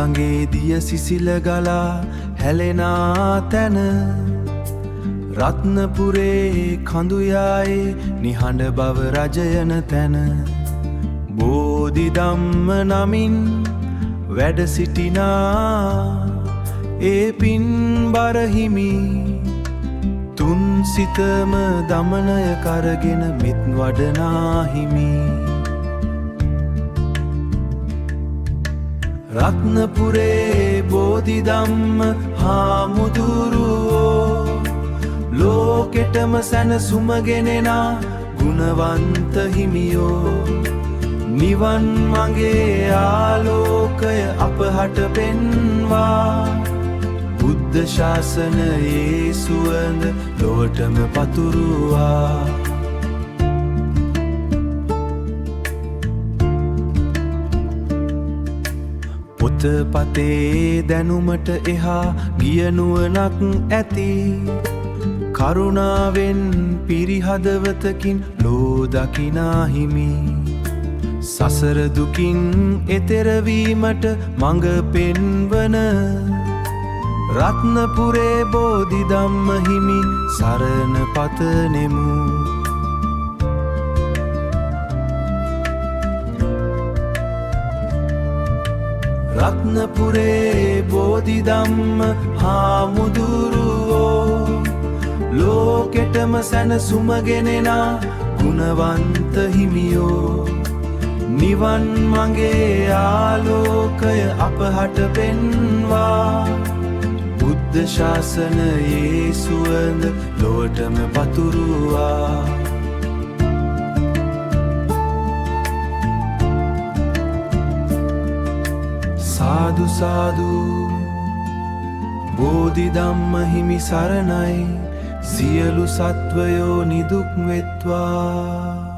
ගඟේ දිය සිසිල ගලා හැලෙනා තැන රත්නපුරේ කඳුයායේ නිහඬ බව රජයන තැන බෝධි ධම්ම නමින් වැඩ සිටිනා ඒ පින්බර හිමි තුන් සිතම දමනය කරගෙන මෙත් වඩනා හිමි රත්නපුරේ බෝධි ධම්ම හාමුදුරුවෝ ලෝකෙටම සැනසුම ගෙනෙනා ගුණවන්ත හිමියෝ නිවන් මගේ ආලෝකය අපහට පෙන්වා බුද්ධ ශාසනයේ සුවඳ ලොවටම පතුරුවා පොතපතේ දැනුමට එහා ගිය නුවණක් ඇති කරුණාවෙන් පිරිහදවතකින් ලෝ දකිනා හිමි සසර දුකින් එතෙර වීමට මඟ පෙන්වන රත්නපුරේ බෝධි ධම්ම හිමි සරණ පතනෙමු රත්නපුරේ බෝධි ධම්ම හාමුදුරුවෝ ලෝකෙටම සැනසුම ගෙනෙනා ගුණවන්ත හිමියෝ නිවන් මගේ ආලෝකය අපහට පෙන්වා බුද්ධ ශාසනයේ සුවඳ ලොවටම පතුරුවා සාදු සාදු බෝධි ධම්ම හිමි සරණයි සියලු සත්වයෝ නිදුක් වෙත්වා